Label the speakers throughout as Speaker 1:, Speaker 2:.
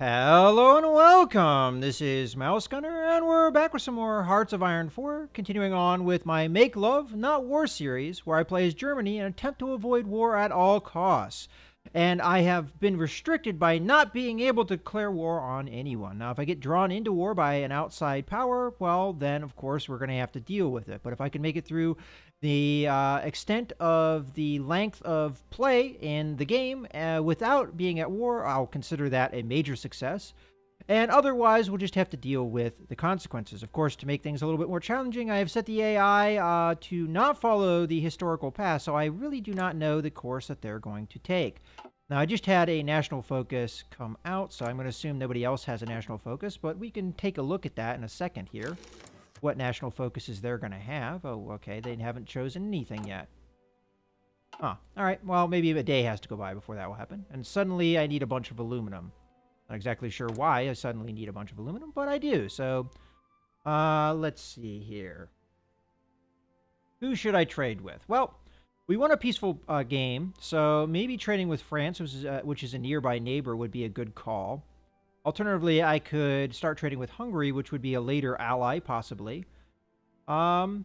Speaker 1: Hello and welcome. This is Mouse Gunner, and we're back with some more Hearts of Iron 4, continuing on with my Make Love, Not War series, where I play as Germany and attempt to avoid war at all costs. And I have been restricted by not being able to declare war on anyone. Now, if I get drawn into war by an outside power, well, then, of course, we're going to have to deal with it. But if I can make it through the extent of the length of play in the game without being at war, I'll consider that a major success. And otherwise, we'll just have to deal with the consequences. Of course, to make things a little bit more challenging, I have set the AI to not follow the historical path, so I really do not know the course that they're going to take. Now, I just had a national focus come out, so I'm going to assume nobody else has a national focus, but we can take a look at that in a second here. What national focuses they're going to have. Oh, okay, they haven't chosen anything yet. Huh, all right, well, maybe a day has to go by before that will happen. And suddenly I need a bunch of aluminum. Not exactly sure why I suddenly need a bunch of aluminum, but I do. So, let's see here. Who should I trade with? Well, we want a peaceful game, so maybe trading with France, which is a nearby neighbor, would be a good call. Alternatively, I could start trading with Hungary, which would be a later ally, possibly. None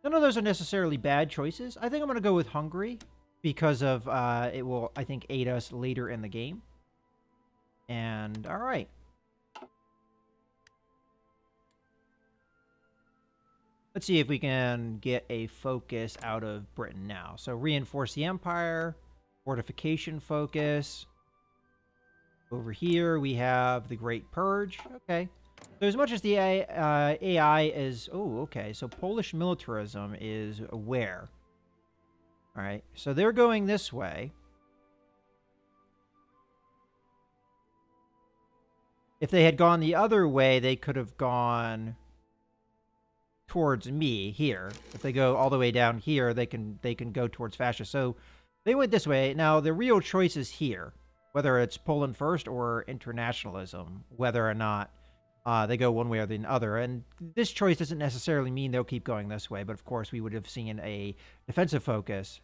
Speaker 1: of those are necessarily bad choices. I think I'm going to go with Hungary because of it will, I think, aid us later in the game. And, all right. Let's see if we can get a focus out of Britain now. So, reinforce the empire, fortification focus. Over here, we have the Great Purge. Okay. So, as much as the AI is... Oh, okay. So, Polish militarism is where? All right. So, they're going this way. If they had gone the other way, they could have gone towards me here. If they go all the way down here, they can go towards fascist. So they went this way. Now the real choice is here, whether it's Poland first or internationalism, whether or not they go one way or the other. And this choice doesn't necessarily mean they'll keep going this way, but of course we would have seen a defensive focus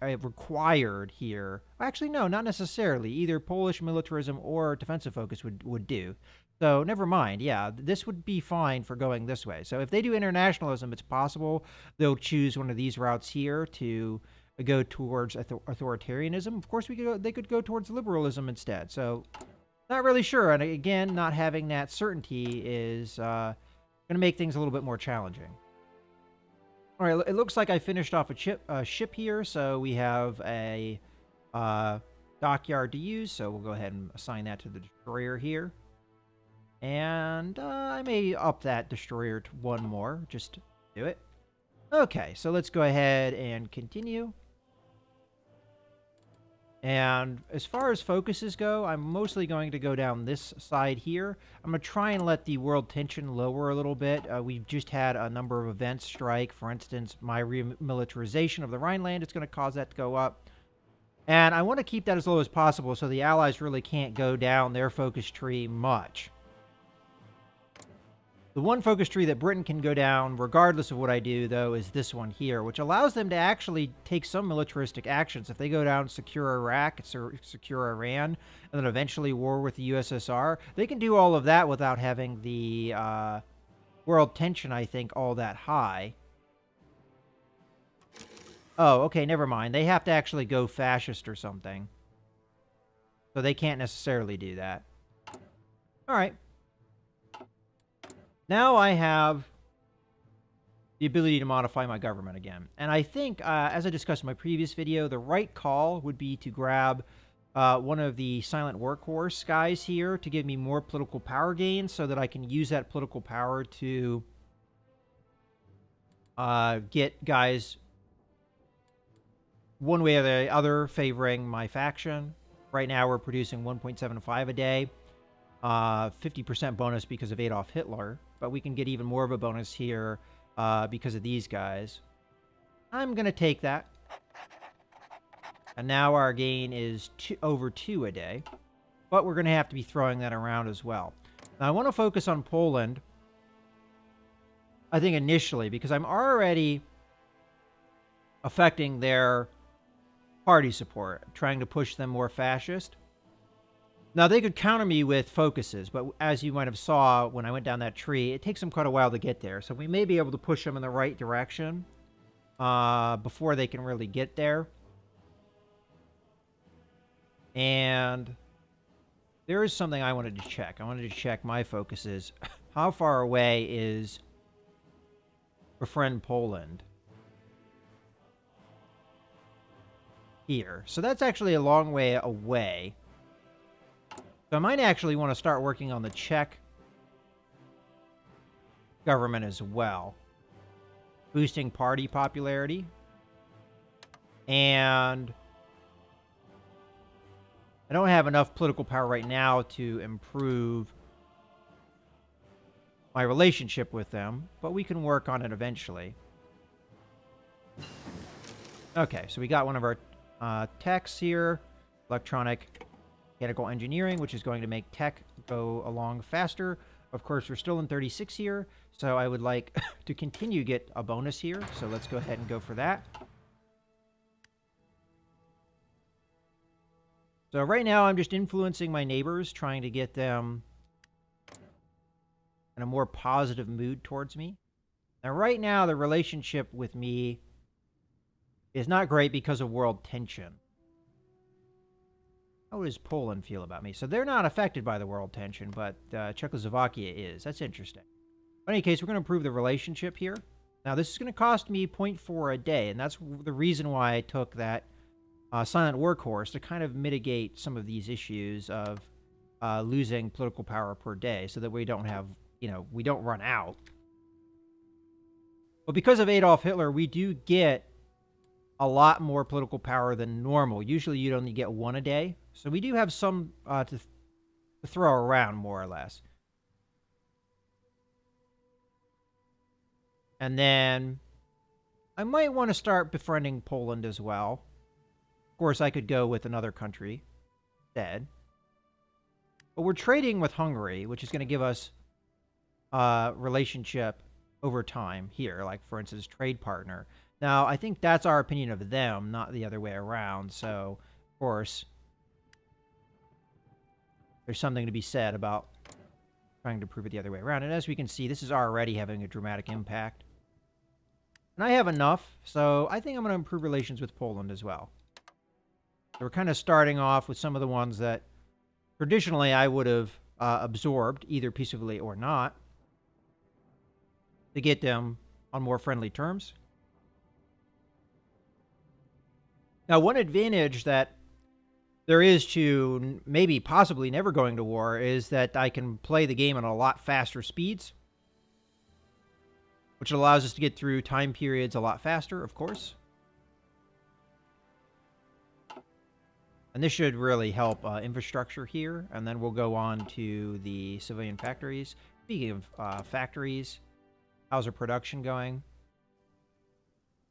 Speaker 1: required here. Actually, no, not necessarily. Either Polish militarism or defensive focus would do. So never mind. Yeah, this would be fine for going this way. So if they do internationalism, it's possible they'll choose one of these routes here to go towards authoritarianism. Of course, they could go towards liberalism instead. So not really sure. And again, not having that certainty is going to make things a little bit more challenging. All right, it looks like I finished off a ship here, so we have a dockyard to use, so we'll go ahead and assign that to the destroyer here. And I may up that destroyer to one more, just to do it. Okay, so let's go ahead and continue. And as far as focuses go, I'm mostly going to go down this side here. I'm going to try and let the world tension lower a little bit. We've just had a number of events strike. For instance, my remilitarization of the Rhineland is going to cause that to go up. And I want to keep that as low as possible so the Allies really can't go down their focus tree much. The one focus tree that Britain can go down, regardless of what I do, though, is this one here, which allows them to actually take some militaristic actions. If they go down, secure Iraq, secure Iran, and then eventually war with the USSR, they can do all of that without having the world tension, I think, all that high. Oh, okay, never mind. They have to actually go fascist or something. So they can't necessarily do that. All right. Now I have the ability to modify my government again. And I think, as I discussed in my previous video, the right call would be to grab one of the silent workhorse guys here to give me more political power gains so that I can use that political power to get guys one way or the other favoring my faction. Right now we're producing 1.75 a day. 50% bonus because of Adolf Hitler, but we can get even more of a bonus here because of these guys. I'm going to take that. And now our gain is over 2 a day, but we're going to have to be throwing that around as well. Now, I want to focus on Poland, I think, initially, because I'm already affecting their party support, trying to push them more fascist. Now, they could counter me with focuses, but as you might have saw when I went down that tree, it takes them quite a while to get there. So we may be able to push them in the right direction before they can really get there. And there is something I wanted to check. I wanted to check my focuses. How far away is befriend Poland? Here. So that's actually a long way away. So I might actually want to start working on the Czech government as well. Boosting party popularity. And I don't have enough political power right now to improve my relationship with them, but we can work on it eventually. Okay, so we got one of our techs here. Electronic Mechanical Engineering, which is going to make tech go along faster. Of course, we're still in 36 here, so I would like to continue get a bonus here. So let's go ahead and go for that. So right now, I'm just influencing my neighbors, trying to get them in a more positive mood towards me. Now, right now, the relationship with me is not great because of world tension. How does Poland feel about me? So they're not affected by the world tension, but Czechoslovakia is. That's interesting. In any case, we're going to improve the relationship here. Now, this is going to cost me 0.4 a day, and that's the reason why I took that silent workhorse to kind of mitigate some of these issues of losing political power per day so that we don't have, we don't run out. But because of Adolf Hitler, we do get a lot more political power than normal. Usually you'd only get 1 a day. So we do have some to throw around, more or less. And then I might want to start befriending Poland as well. Of course, I could go with another country instead. But we're trading with Hungary, which is going to give us a relationship over time here. Like, for instance, trade partner. Now, I think that's our opinion of them, not the other way around. So, of course, there's something to be said about trying to prove it the other way around. And as we can see, this is already having a dramatic impact. And I have enough, so I think I'm going to improve relations with Poland as well. So we're kind of starting off with some of the ones that traditionally I would have absorbed, either peacefully or not, to get them on more friendly terms. Now, one advantage that there is to maybe possibly never going to war is that I can play the game at a lot faster speeds, which allows us to get through time periods a lot faster, of course. And this should really help infrastructure here, and then we'll go on to the civilian factories. Speaking of factories, how's our production going?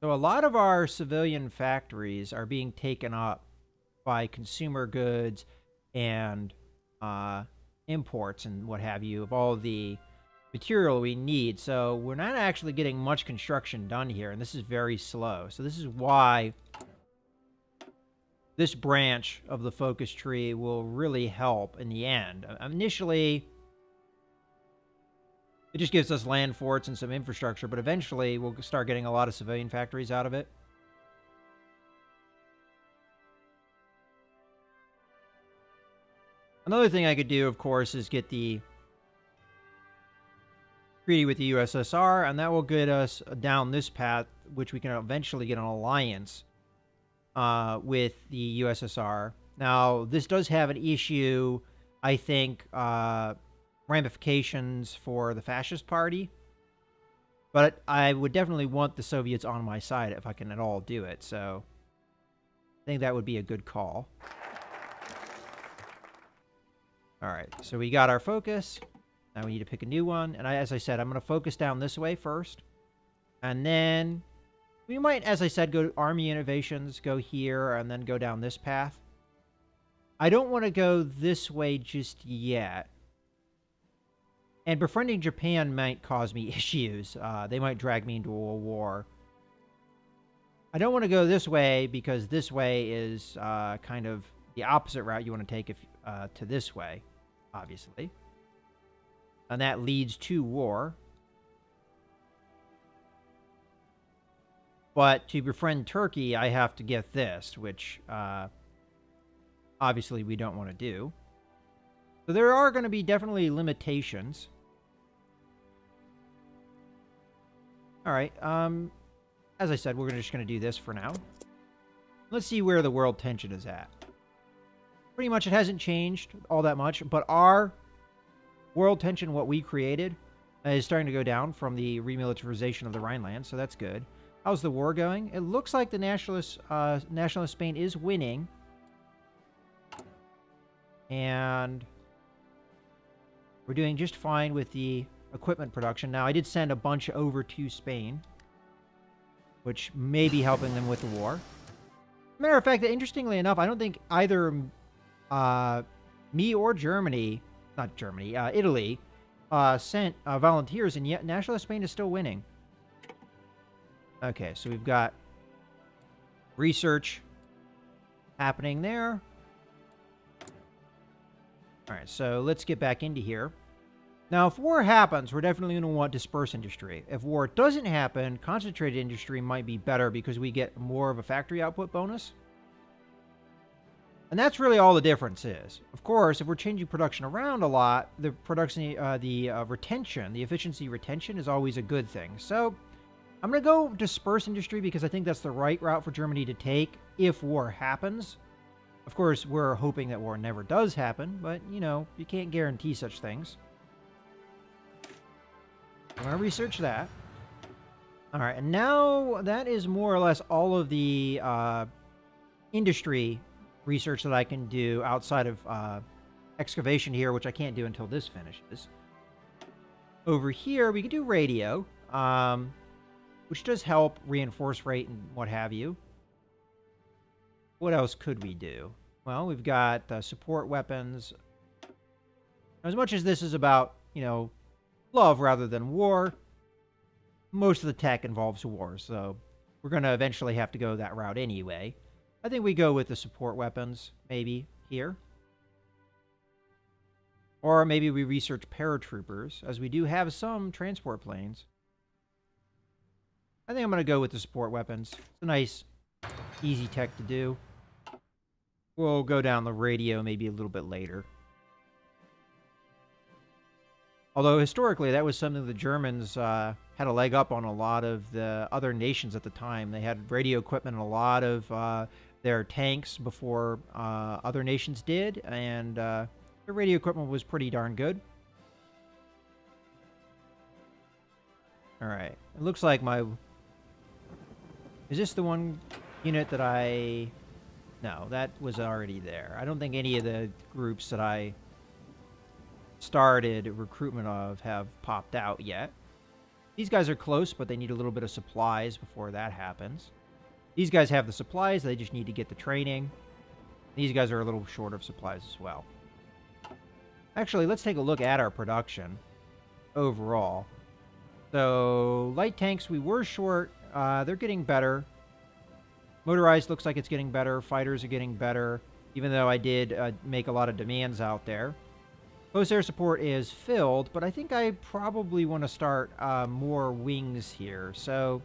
Speaker 1: So a lot of our civilian factories are being taken up by consumer goods and imports and what have you of all the material we need. So we're not actually getting much construction done here, and this is very slow. So this is why this branch of the focus tree will really help in the end. Initially, it just gives us land forts and some infrastructure, but eventually we'll start getting a lot of civilian factories out of it. Another thing I could do, of course, is get the treaty with the USSR, and that will get us down this path, which we can eventually get an alliance with the USSR. Now, this does have an issue, I think, ramifications for the Fascist Party, but I would definitely want the Soviets on my side if I can at all do it, so I think that would be a good call. Alright, so we got our focus. Now we need to pick a new one, and as I said, I'm going to focus down this way first, and then we might, as I said, go to Army Innovations, go here, and then go down this path. I don't want to go this way just yet. And befriending Japan might cause me issues. They might drag me into a war. I don't want to go this way because this way is kind of the opposite route you want to take if to this way, obviously. And that leads to war. But to befriend Turkey, I have to get this, which obviously we don't want to do. So there are going to be definitely limitations. All right. As I said, we're just going to do this for now. Let's see where the world tension is at. Pretty much it hasn't changed all that much, but our world tension, what we created, is starting to go down from the remilitarization of the Rhineland, so that's good. How's the war going? It looks like the nationalist Spain is winning. And we're doing just fine with the equipment production. Now, I did send a bunch over to Spain, which may be helping them with the war. Matter of fact, interestingly enough, I don't think either me or Germany, not Germany, Italy, sent volunteers, and yet nationalist Spain is still winning. Okay, so we've got research happening there. All right, so let's get back into here. Now, if war happens, we're definitely going to want dispersed industry. If war doesn't happen, concentrated industry might be better because we get more of a factory output bonus. And that's really all the difference is. Of course, if we're changing production around a lot, the production, retention, the efficiency retention is always a good thing. So I'm going to go disperse industry because I think that's the right route for Germany to take if war happens. Of course, we're hoping that war never does happen, but, you know, you can't guarantee such things. I'm going to research that. All right, and now that is more or less all of the industry research that I can do outside of excavation here, which I can't do until this finishes. Over here, we can do radio, which does help reinforce rate and what have you. What else could we do? Well, we've got support weapons. As much as this is about, you know, love rather than war, most of the tech involves war, so we're going to eventually have to go that route anyway. I think we go with the support weapons, maybe, here. Or maybe we research paratroopers, as we do have some transport planes. I think I'm going to go with the support weapons. It's a nice, easy tech to do. We'll go down the radio maybe a little bit later. Although, historically, that was something the Germans had a leg up on a lot of the other nations at the time. They had radio equipment in a lot of their tanks before other nations did, and their radio equipment was pretty darn good. Alright, it looks like my... Is this the one unit that I... No, that was already there. I don't think any of the groups that I started recruitment of have popped out yet. These guys are close, but they need a little bit of supplies before that happens. These guys have the supplies, they just need to get the training. These guys are a little short of supplies as well. Actually, let's take a look at our production overall. So, light tanks, we were short. They're getting better. Motorized looks like it's getting better. Fighters are getting better, even though I did make a lot of demands out there. Close air support is filled, but I think I probably want to start more wings here. So,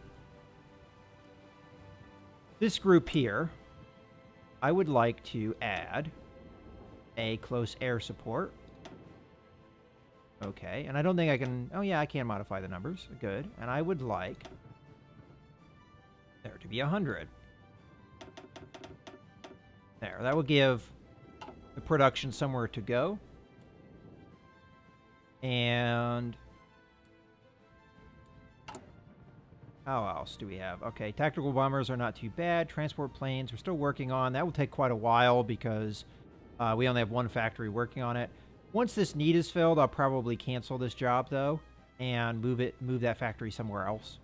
Speaker 1: this group here, I would like to add a close air support. Okay, and I don't think I can... Oh, yeah, I can modify the numbers. Good. And I would like there to be 100. There. That will give the production somewhere to go. And... how else do we have? Okay, tactical bombers are not too bad. Transport planes we're still working on. That will take quite a while because we only have one factory working on it. Once this need is filled, I'll probably cancel this job, though, and move that factory somewhere else.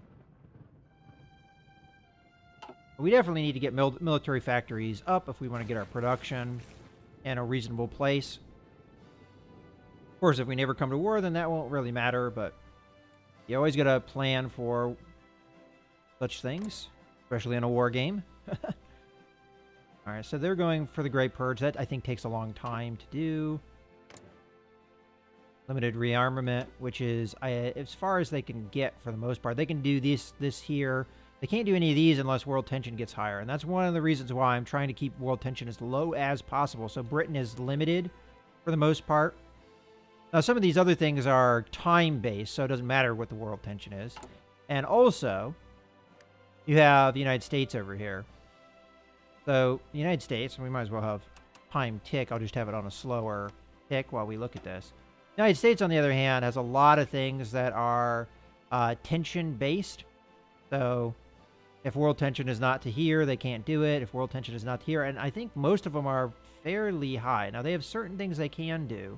Speaker 1: We definitely need to get military factories up if we want to get our production in a reasonable place. Of course, if we never come to war, then that won't really matter, but you always got to plan for such things, especially in a war game. Alright, so they're going for the Great Purge. That, I think, takes a long time to do. Limited rearmament, which is as far as they can get for the most part. They can do this here. They can't do any of these unless world tension gets higher. And that's one of the reasons why I'm trying to keep world tension as low as possible. So Britain is limited for the most part. Now, some of these other things are time-based, so it doesn't matter what the world tension is. And also, you have the United States over here. So, the United States, we might as well have time tick. I'll just have it on a slower tick while we look at this. The United States, on the other hand, has a lot of things that are tension-based. So, if world tension is not to here, they can't do it. If world tension is not to here, and I think most of them are fairly high. Now, they have certain things they can do,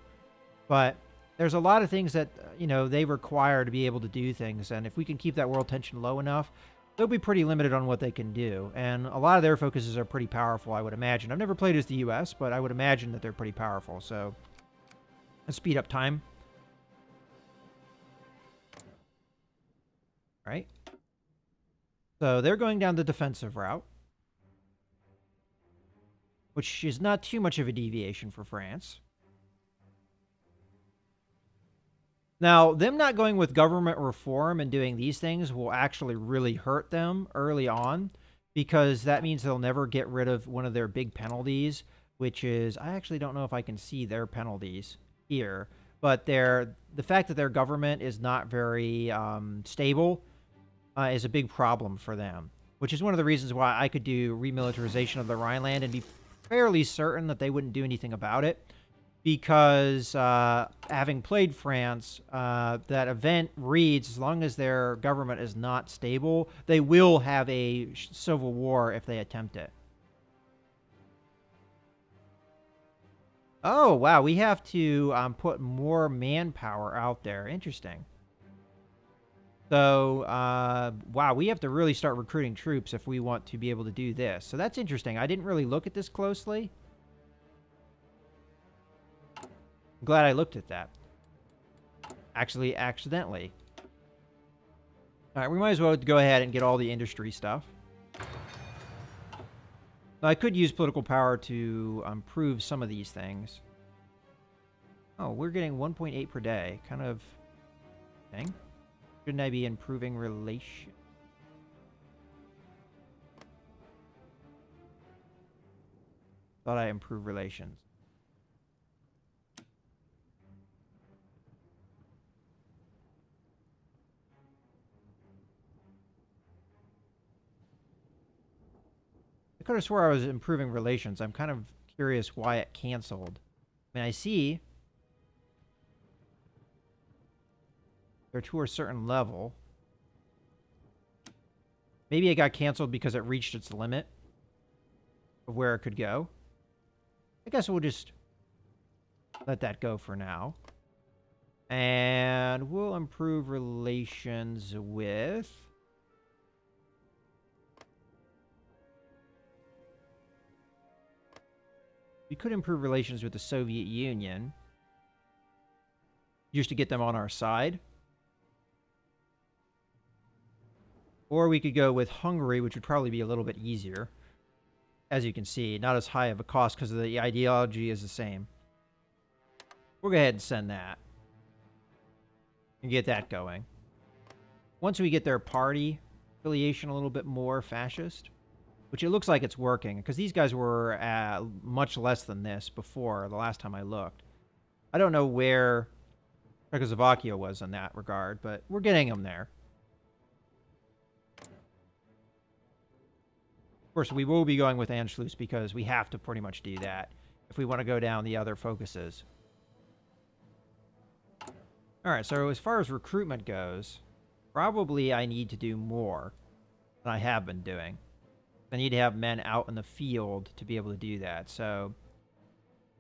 Speaker 1: but there's a lot of things that, you know, they require to be able to do things. And if we can keep that world tension low enough, they'll be pretty limited on what they can do. And a lot of their focuses are pretty powerful, I would imagine. I've never played as the U.S., but I would imagine that they're pretty powerful. So, let's speed up time. All right. So they're going down the defensive route, which is not too much of a deviation for France. Now, them not going with government reform and doing these things will actually really hurt them early on, because that means they'll never get rid of one of their big penalties, which is, I actually don't know if I can see their penalties here, but the fact that their government is not very stable is a big problem for them, which is one of the reasons why I could do remilitarization of the Rhineland and be fairly certain that they wouldn't do anything about it, because having played France, that event reads, as long as their government is not stable, they will have a civil war if they attempt it. Oh, wow, we have to put more manpower out there. Interesting. So, wow, we have to really start recruiting troops if we want to be able to do this. So that's interesting. I didn't really look at this closely. I'm glad I looked at that. Actually, accidentally. All right, we might as well go ahead and get all the industry stuff. Now, I could use political power to improve some of these things. Oh, we're getting 1.8 per day. Kind of thing. Shouldn't I be improving relations? Thought I improved relations. I could have swore I was improving relations. I'm kind of curious why it canceled. I mean, I see they're to a certain level. Maybe it got canceled because it reached its limit of where it could go. I guess we'll just let that go for now. And we'll improve relations with... We could improve relations with the Soviet Union, just to get them on our side. Or we could go with Hungary, which would probably be a little bit easier. As you can see, not as high of a cost because the ideology is the same. We'll go ahead and send that. And get that going. Once we get their party affiliation a little bit more fascist, which it looks like it's working, because these guys were much less than this before, the last time I looked. I don't know where Czechoslovakia was in that regard, but we're getting them there. Of course, we will be going with Anschluss because we have to pretty much do that if we want to go down the other focuses. Alright, so as far as recruitment goes, probably I need to do more than I have been doing. I need to have men out in the field to be able to do that. So,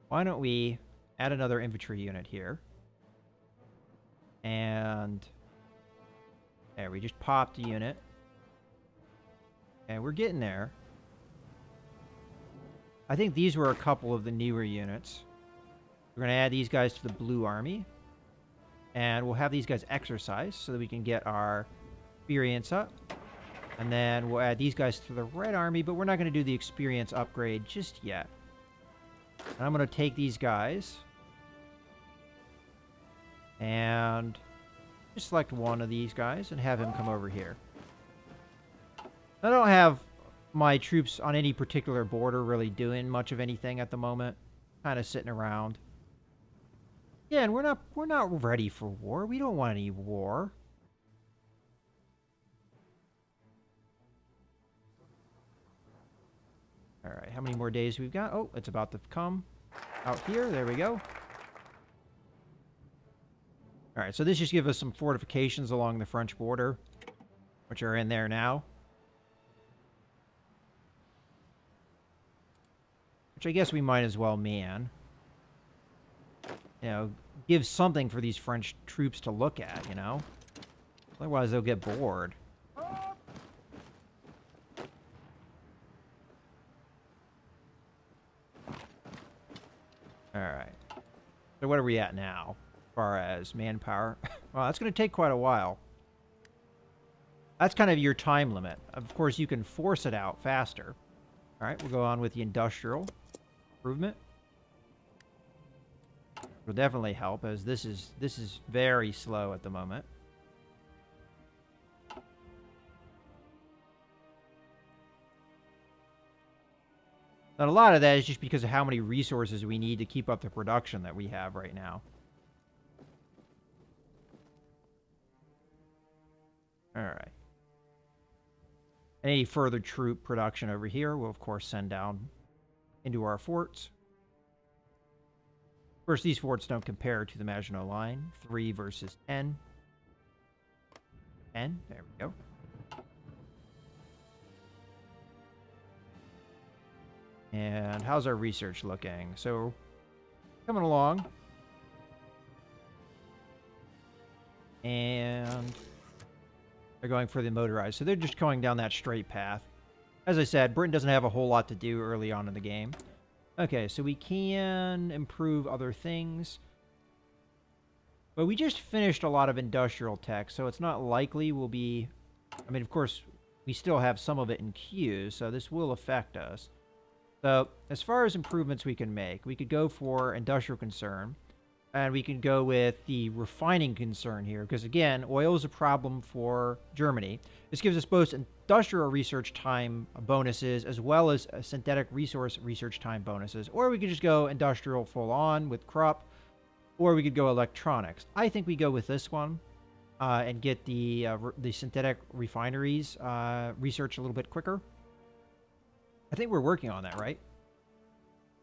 Speaker 1: why don't we add another infantry unit here. And there, we just popped a unit. And we're getting there. I think these were a couple of the newer units. We're going to add these guys to the Blue Army. And we'll have these guys exercise so that we can get our experience up. And then we'll add these guys to the Red Army, but we're not going to do the experience upgrade just yet. And I'm going to take these guys and just select one of these guys and have him come over here. I don't have my troops on any particular border really doing much of anything at the moment. Kind of sitting around. Yeah, and we're not ready for war. We don't want any war. All right, how many more days we've got? Oh, it's about to come out here. There we go. All right, so this just gives us some fortifications along the French border, which are in there now. Which I guess we might as well man. You know, give something for these French troops to look at, you know? Otherwise, they'll get bored. Alright. So what are we at now, as far as manpower? Well, that's going to take quite a while. That's kind of your time limit. Of course, you can force it out faster. Alright, we'll go on with the industrial improvement. Will definitely help, as this is very slow at the moment. And a lot of that is just because of how many resources we need to keep up the production that we have right now. Alright. Any further troop production over here we'll, of course, send down into our forts. Of course, these forts don't compare to the Maginot Line. 3 versus 10. 10. There we go. And how's our research looking? So, coming along. And they're going for the motorized. So they're just going down that straight path. As I said, Britain doesn't have a whole lot to do early on in the game. Okay, so we can improve other things. But we just finished a lot of industrial tech, so it's not likely we'll be... I mean, of course, we still have some of it in queue, so this will affect us. So, as far as improvements we can make, we could go for industrial concern, and we can go with the refining concern here, because again, oil is a problem for Germany. This gives us both industrial research time bonuses as well as synthetic resource research time bonuses, or we could just go industrial full on with Krupp, or we could go electronics. I think we go with this one and get the synthetic refineries research a little bit quicker. I think we're working on that, right?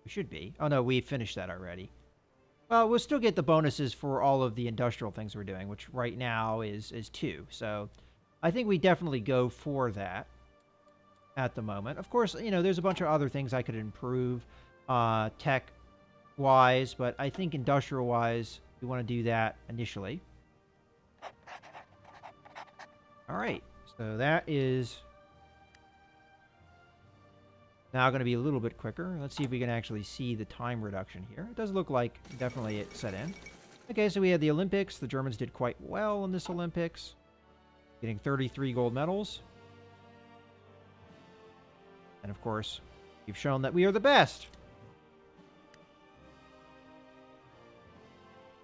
Speaker 1: We should be. Oh, no, we finished that already. Well, we'll still get the bonuses for all of the industrial things we're doing, which right now is 2. So I think we definitely go for that at the moment. Of course, you know, there's a bunch of other things I could improve tech-wise, but I think industrial-wise, we want to do that initially. All right, so that is... now going to be a little bit quicker. Let's see if we can actually see the time reduction here. It does look like definitely it set in. Okay, so we had the Olympics. The Germans did quite well in this Olympics, getting 33 gold medals. And of course, we've shown that we are the best.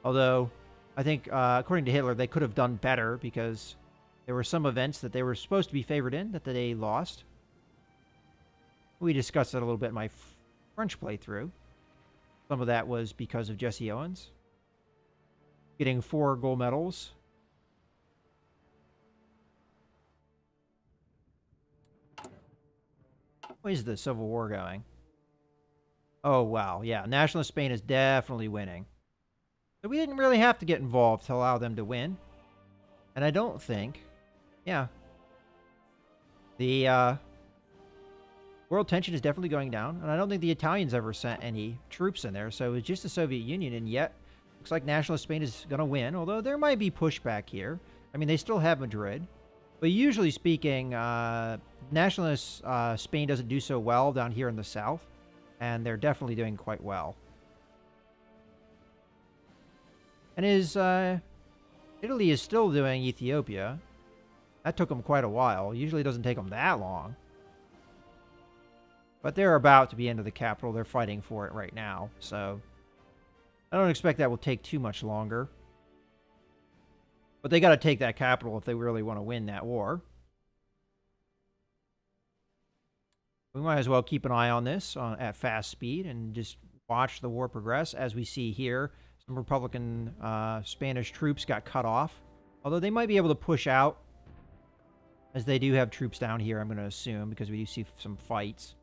Speaker 1: Although, I think, according to Hitler, they could have done better because there were some events that they were supposed to be favored in that they lost. We discussed that a little bit in my French playthrough. Some of that was because of Jesse Owens getting 4 gold medals. Where's the Civil War going? Oh, wow. Yeah, Nationalist Spain is definitely winning. So we didn't really have to get involved to allow them to win. And I don't think... yeah. The, world tension is definitely going down, and I don't think the Italians ever sent any troops in there, so it was just the Soviet Union, and yet looks like Nationalist Spain is going to win, although there might be pushback here. I mean, they still have Madrid, but usually speaking, Nationalist Spain doesn't do so well down here in the south, and they're definitely doing quite well. And Italy is still doing Ethiopia. That took them quite a while. Usually it doesn't take them that long. But they're about to be into the capital. They're fighting for it right now. So I don't expect that will take too much longer. But they got to take that capital if they really want to win that war. We might as well keep an eye on this at fast speed and just watch the war progress. As we see here, some Republican Spanish troops got cut off. Although they might be able to push out, as they do have troops down here, I'm going to assume, because we do see some fights.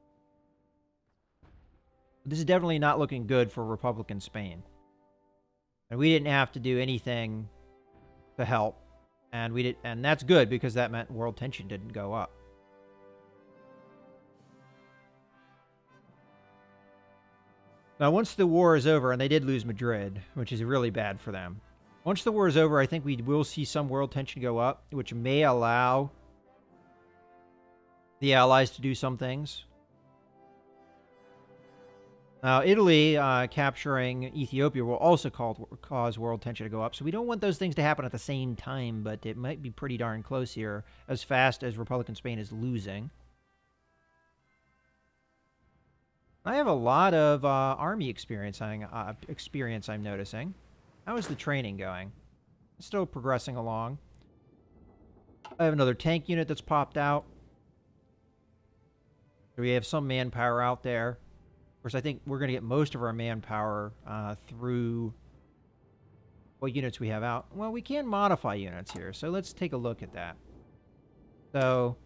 Speaker 1: This is definitely not looking good for Republican Spain. And we didn't have to do anything to help. And that's good, because that meant world tension didn't go up. Now, once the war is over, and they did lose Madrid, which is really bad for them. Once the war is over, I think we will see some world tension go up, which may allow the Allies to do some things. Now, Italy capturing Ethiopia will also cause world tension to go up, so we don't want those things to happen at the same time, but it might be pretty darn close here, as fast as Republican Spain is losing. I have a lot of army experience I'm noticing. How is the training going? It's still progressing along. I have another tank unit that's popped out. So we have some manpower out there. Of course, I think we're going to get most of our manpower through what units we have out. Well, we can modify units here, so let's take a look at that. So,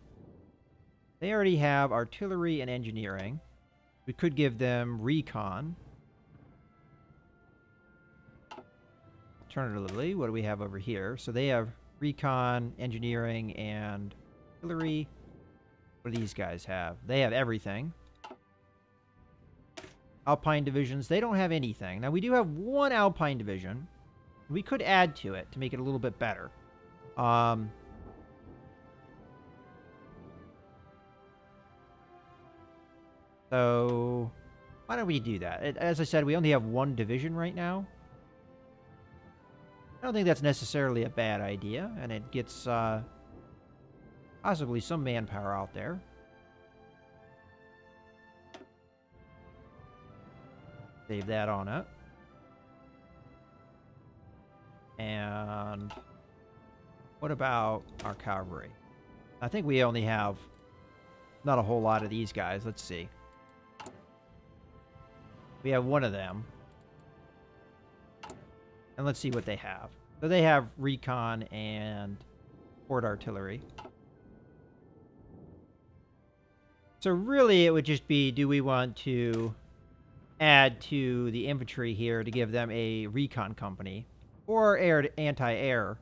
Speaker 1: they already have artillery and engineering. We could give them recon. Alternatively, what do we have over here? So they have recon, engineering, and artillery. What do these guys have? They have everything. Alpine divisions, they don't have anything. Now, we do have one Alpine division. We could add to it to make it a little bit better. So, why don't we do that? As I said, we only have one division right now. I don't think that's necessarily a bad idea, and it gets possibly some manpower out there. Save that on up. And what about our cavalry? I think we only have not a whole lot of these guys. Let's see. We have one of them. And let's see what they have. So they have recon and port artillery. So really it would just be, do we want to add to the infantry here to give them a recon company or anti-air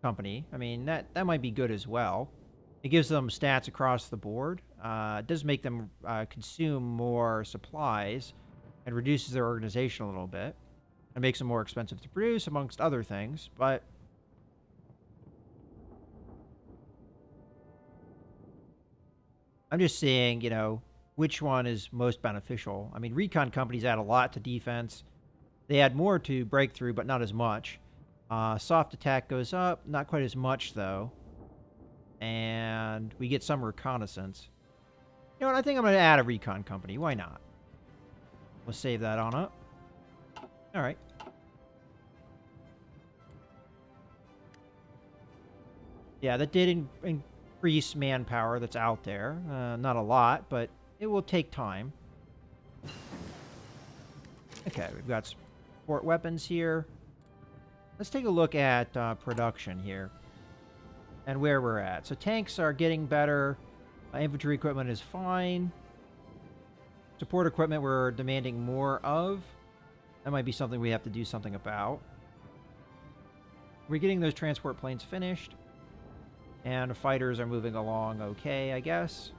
Speaker 1: company? I mean, that might be good as well. It gives them stats across the board. It does make them consume more supplies and reduces their organization a little bit. It makes them more expensive to produce, amongst other things, but I'm just seeing, you know, which one is most beneficial. I mean, recon companies add a lot to defense. They add more to breakthrough, but not as much. Soft attack goes up, not quite as much, though. And we get some reconnaissance. You know what, I think I'm going to add a recon company. Why not? We'll save that on up. All right. Yeah, that did increase manpower that's out there. Not a lot, but it will take time. Okay, we've got support weapons here. Let's take a look at production here and where we're at. So tanks are getting better. Infantry equipment is fine. Support equipment we're demanding more of. That might be something we have to do something about. We're getting those transport planes finished. And fighters are moving along okay, I guess.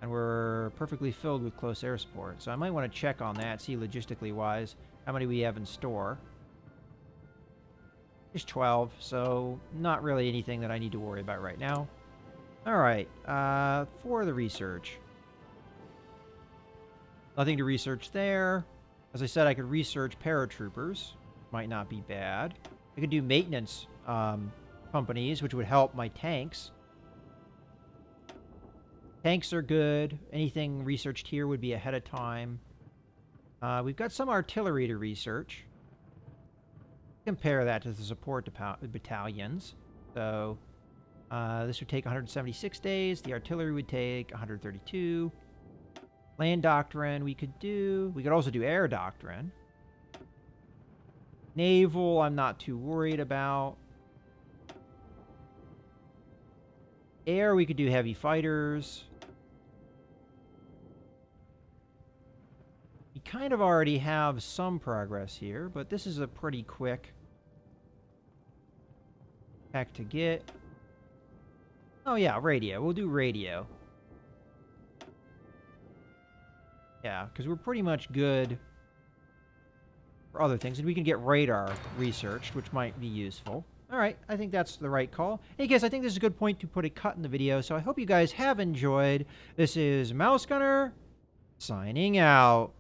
Speaker 1: And we're perfectly filled with close air support. So I might want to check on that, see logistically wise how many we have in store. Just 12, so not really anything that I need to worry about right now. Alright, for the research. Nothing to research there. As I said, I could research paratroopers. Might not be bad. I could do maintenance companies, which would help my tanks. Tanks are good. Anything researched here would be ahead of time. We've got some artillery to research. Compare that to the support battalions. So this would take 176 days. The artillery would take 132. Land doctrine we could do. We could also do air doctrine. Naval, I'm not too worried about. Air, we could do heavy fighters. We kind of already have some progress here, but this is a pretty quick tech to get. Oh yeah, radio. We'll do radio. Yeah, because we're pretty much good for other things. And we can get radar researched, which might be useful. All right, I think that's the right call. Hey guys, I think this is a good point to put a cut in the video, so I hope you guys have enjoyed. This is Mouse Gunner, signing out.